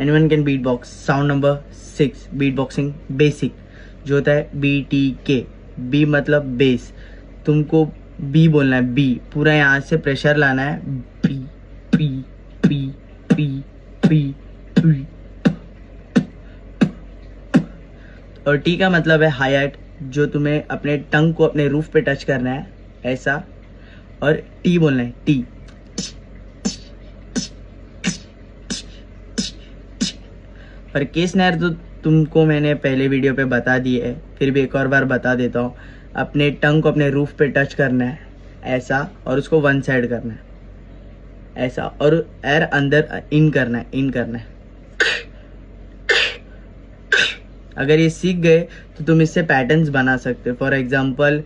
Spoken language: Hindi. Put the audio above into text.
Anyone can beat box. Sound number 6 beat boxing basic जो होता है BTK। बी मतलब बेस, तुमको बी बोलना है, बी पूरा यहाँ से प्रेशर लाना है, P P P P P P. और टी का मतलब है हाई हाइट, जो तुम्हें अपने टंग को अपने रूफ पे टच करना है ऐसा, और टी बोलना है, टी। और के स्नैर तो तुमको मैंने पहले वीडियो पे बता दी है, फिर भी एक और बार बता देता हूँ। अपने टंग को अपने रूफ पे टच करना है ऐसा, और उसको वन साइड करना है ऐसा, और एयर अंदर इन करना है, इन करना है। अगर ये सीख गए तो तुम इससे पैटर्न्स बना सकते हो। For example